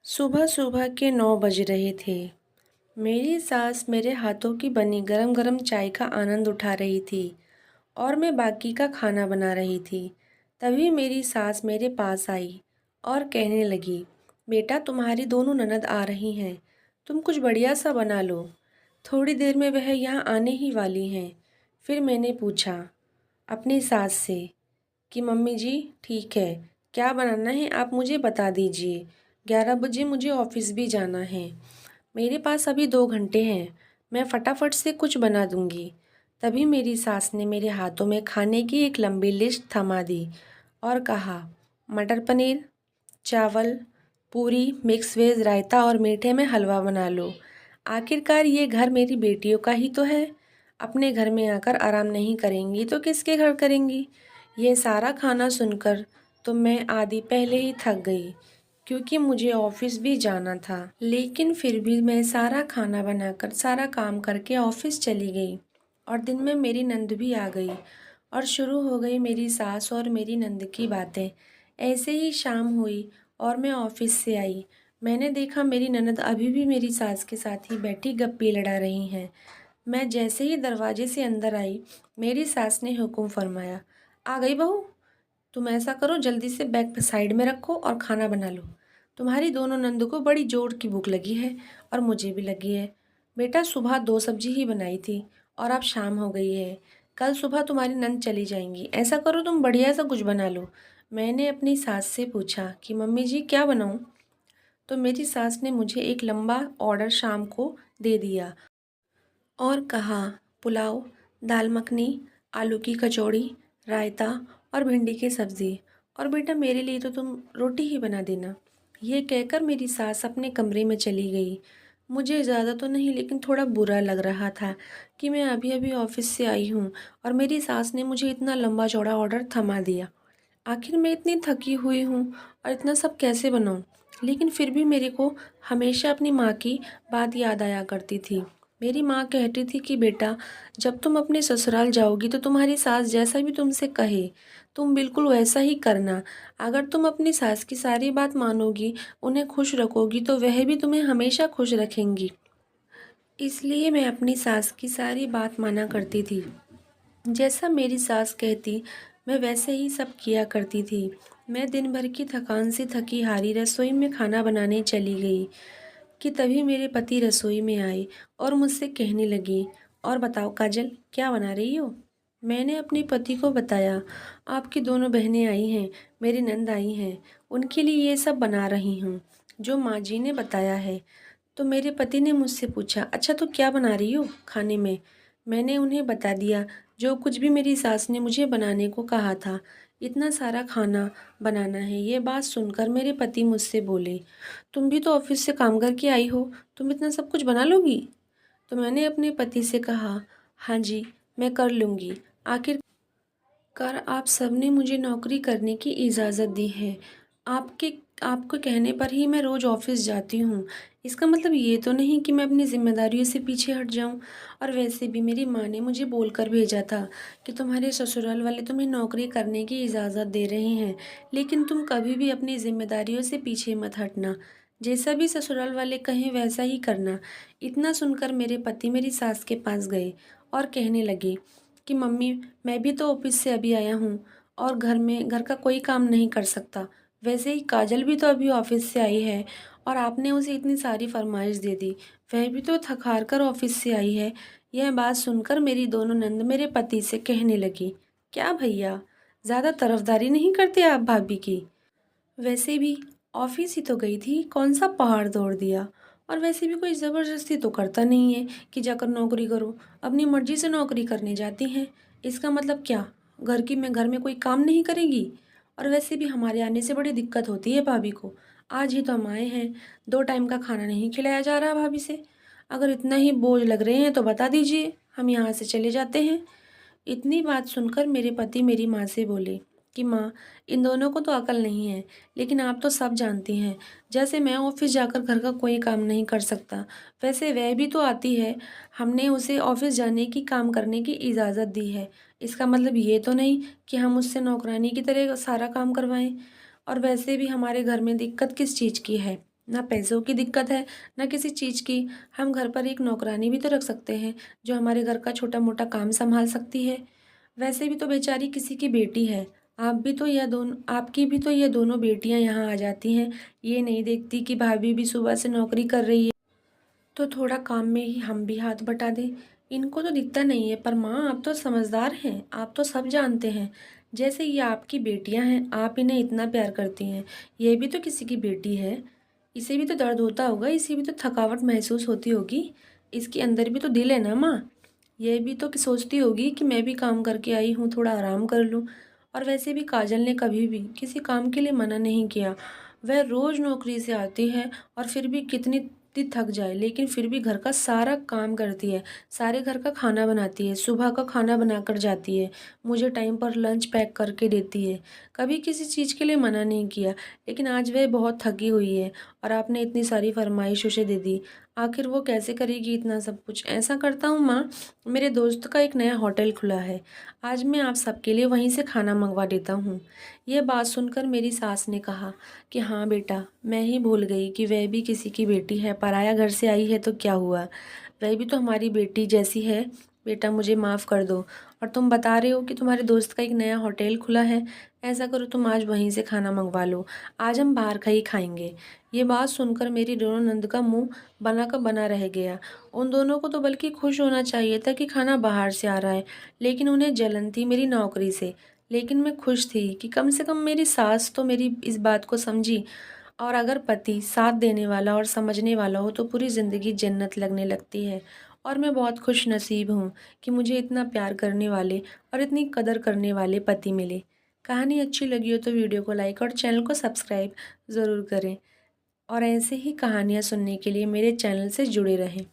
सुबह सुबह के 9 बज रहे थे। मेरी सास मेरे हाथों की बनी गरम गरम चाय का आनंद उठा रही थी और मैं बाकी का खाना बना रही थी। तभी मेरी सास मेरे पास आई और कहने लगी, बेटा तुम्हारी दोनों ननद आ रही हैं, तुम कुछ बढ़िया सा बना लो। थोड़ी देर में वह यहाँ आने ही वाली हैं। फिर मैंने पूछा अपनी सास से कि मम्मी जी ठीक है, क्या बनाना है आप मुझे बता दीजिए। 11 बजे मुझे ऑफिस भी जाना है। मेरे पास अभी 2 घंटे हैं, मैं फटाफट से कुछ बना दूंगी। तभी मेरी सास ने मेरे हाथों में खाने की एक लंबी लिस्ट थमा दी और कहा, मटर पनीर, चावल, पूरी, मिक्स वेज, रायता और मीठे में हलवा बना लो। आखिरकार ये घर मेरी बेटियों का ही तो है। अपने घर में आकर आराम नहीं करेंगी तो किसके घर करेंगी। यह सारा खाना सुनकर तो मैं आधी पहले ही थक गई, क्योंकि मुझे ऑफिस भी जाना था। लेकिन फिर भी मैं सारा खाना बनाकर सारा काम करके ऑफिस चली गई और दिन में मेरी नंद भी आ गई और शुरू हो गई मेरी सास और मेरी नंद की बातें। ऐसे ही शाम हुई और मैं ऑफिस से आई। मैंने देखा मेरी ननद अभी भी मेरी सास के साथ ही बैठी गप्पी लड़ा रही हैं। मैं जैसे ही दरवाजे से अंदर आई, मेरी सास ने हुक्म फरमाया, आ गई बहू, तुम ऐसा करो जल्दी से बैग साइड में रखो और खाना बना लो। तुम्हारी दोनों नंद को बड़ी जोर की भूख लगी है और मुझे भी लगी है। बेटा सुबह 2 सब्जी ही बनाई थी और अब शाम हो गई है। कल सुबह तुम्हारी नंद चली जाएंगी, ऐसा करो तुम बढ़िया सा कुछ बना लो। मैंने अपनी सास से पूछा कि मम्मी जी क्या बनाऊं। तो मेरी सास ने मुझे एक लंबा ऑर्डर शाम को दे दिया और कहा, पुलाव, दाल मखनी, आलू की कचौड़ी, रायता और भिंडी की सब्ज़ी, और बेटा मेरे लिए तो तुम रोटी ही बना देना। ये कहकर मेरी सास अपने कमरे में चली गई। मुझे ज़्यादा तो नहीं लेकिन थोड़ा बुरा लग रहा था कि मैं अभी अभी ऑफिस से आई हूँ और मेरी सास ने मुझे इतना लंबा चौड़ा ऑर्डर थमा दिया। आखिर मैं इतनी थकी हुई हूँ और इतना सब कैसे बनाऊँ। लेकिन फिर भी मेरे को हमेशा अपनी माँ की बात याद आया करती थी। मेरी माँ कहती थी कि बेटा जब तुम अपने ससुराल जाओगी तो तुम्हारी सास जैसा भी तुमसे कहे तुम बिल्कुल वैसा ही करना। अगर तुम अपनी सास की सारी बात मानोगी, उन्हें खुश रखोगी तो वह भी तुम्हें हमेशा खुश रखेंगी। इसलिए मैं अपनी सास की सारी बात माना करती थी। जैसा मेरी सास कहती मैं वैसे ही सब किया करती थी। मैं दिन भर की थकान से थकी हारी रसोई में खाना बनाने चली गई कि तभी मेरे पति रसोई में आए और मुझसे कहने लगे, और बताओ काजल क्या बना रही हो। मैंने अपने पति को बताया, आपकी दोनों बहनें आई हैं, मेरी नंद आई हैं, उनके लिए ये सब बना रही हूँ जो माँ जी ने बताया है। तो मेरे पति ने मुझसे पूछा, अच्छा तो क्या बना रही हो खाने में। मैंने उन्हें बता दिया जो कुछ भी मेरी सास ने मुझे बनाने को कहा था। इतना सारा खाना बनाना है। ये बात सुनकर मेरे पति मुझसे बोले, तुम भी तो ऑफिस से काम करके आई हो, तुम इतना सब कुछ बना लोगी। तो मैंने अपने पति से कहा, हाँ जी मैं कर लूँगी। आखिरकार आप सबने मुझे नौकरी करने की इजाज़त दी है। आपके आपके कहने पर ही मैं रोज़ ऑफिस जाती हूँ। इसका मतलब ये तो नहीं कि मैं अपनी जिम्मेदारियों से पीछे हट जाऊँ। और वैसे भी मेरी माँ ने मुझे बोलकर भेजा था कि तुम्हारे ससुराल वाले तुम्हें नौकरी करने की इजाज़त दे रहे हैं, लेकिन तुम कभी भी अपनी जिम्मेदारियों से पीछे मत हटना। जैसा भी ससुराल वाले कहें वैसा ही करना। इतना सुनकर मेरे पति मेरी सास के पास गए और कहने लगे कि मम्मी मैं भी तो ऑफिस से अभी आया हूँ और घर का कोई काम नहीं कर सकता। वैसे ही काजल भी तो अभी ऑफिस से आई है और आपने उसे इतनी सारी फरमाइश दे दी, वह भी तो थक हार कर ऑफिस से आई है। यह बात सुनकर मेरी दोनों नंद मेरे पति से कहने लगी, क्या भैया ज़्यादा तरफदारी नहीं करते आप भाभी की। वैसे भी ऑफिस ही तो गई थी, कौन सा पहाड़ तोड़ दिया। और वैसे भी कोई ज़बरदस्ती तो करता नहीं है कि जाकर नौकरी करो, अपनी मर्जी से नौकरी करने जाती हैं। इसका मतलब क्या, घर में कोई काम नहीं करेगी। और वैसे भी हमारे आने से बड़ी दिक्कत होती है भाभी को। आज ही तो हम आए हैं, 2 टाइम का खाना नहीं खिलाया जा रहा भाभी से। अगर इतना ही बोझ लग रहे हैं तो बता दीजिए, हम यहाँ से चले जाते हैं। इतनी बात सुनकर मेरे पति मेरी माँ से बोले कि माँ इन दोनों को तो अकल नहीं है, लेकिन आप तो सब जानती हैं, जैसे मैं ऑफिस जाकर घर का कोई काम नहीं कर सकता, वैसे वह भी तो आती है। हमने उसे ऑफिस जाने की काम करने की इजाज़त दी है। इसका मतलब ये तो नहीं कि हम उससे नौकरानी की तरह सारा काम करवाएं। और वैसे भी हमारे घर में दिक्कत किस चीज़ की है। ना पैसों की दिक्कत है, ना किसी चीज़ की। हम घर पर एक नौकरानी भी तो रख सकते हैं, जो हमारे घर का छोटा-मोटा काम सँभाल सकती है। वैसे भी तो बेचारी किसी की बेटी है। आपकी भी तो ये दोनों बेटियाँ यहाँ आ जाती हैं। ये नहीं देखती कि भाभी भी सुबह से नौकरी कर रही है, तो थोड़ा काम में ही हम भी हाथ बटा दें। इनको तो दिखता नहीं है, पर माँ आप तो समझदार हैं, आप तो सब जानते हैं। जैसे ये आपकी बेटियाँ हैं, आप इन्हें इतना प्यार करती हैं, ये भी तो किसी की बेटी है। इसे भी तो दर्द होता होगा, इसे भी तो थकावट महसूस होती होगी। इसके अंदर भी तो दिल है ना माँ। ये भी तो कि सोचती होगी कि मैं भी काम करके आई हूँ, थोड़ा आराम कर लूँ। और वैसे भी काजल ने कभी भी किसी काम के लिए मना नहीं किया। वह रोज़ नौकरी से आती है और फिर भी कितनी थक जाए लेकिन फिर भी घर का सारा काम करती है, सारे घर का खाना बनाती है, सुबह का खाना बनाकर जाती है, मुझे टाइम पर लंच पैक करके देती है। कभी किसी चीज़ के लिए मना नहीं किया, लेकिन आज वह बहुत थकी हुई है और आपने इतनी सारी फरमाइश उसे दे दी। आखिर वो कैसे करेगी इतना सब कुछ? ऐसा करता हूँ माँ, मेरे दोस्त का एक नया होटल खुला है, आज मैं आप सबके लिए वहीं से खाना मंगवा देता हूँ। यह बात सुनकर मेरी सास ने कहा कि हाँ बेटा, मैं ही भूल गई कि वह भी किसी की बेटी है, पराया घर से आई है तो क्या हुआ, वह भी तो हमारी बेटी जैसी है। बेटा मुझे माफ़ कर दो। और तुम बता रहे हो कि तुम्हारे दोस्त का एक नया होटल खुला है, ऐसा करो तुम आज वहीं से खाना मंगवा लो, आज हम बाहर का ही खाएंगे। ये बात सुनकर मेरी दोनों नंद का मुंह बना का बना रह गया। उन दोनों को तो बल्कि खुश होना चाहिए था कि खाना बाहर से आ रहा है, लेकिन उन्हें जलन थी मेरी नौकरी से। लेकिन मैं खुश थी कि कम से कम मेरी सास तो मेरी इस बात को समझी। और अगर पति साथ देने वाला और समझने वाला हो तो पूरी ज़िंदगी जन्नत लगने लगती है। और मैं बहुत खुश नसीब हूँ कि मुझे इतना प्यार करने वाले और इतनी कदर करने वाले पति मिले। कहानी अच्छी लगी हो तो वीडियो को लाइक और चैनल को सब्सक्राइब ज़रूर करें, और ऐसे ही कहानियाँ सुनने के लिए मेरे चैनल से जुड़े रहें।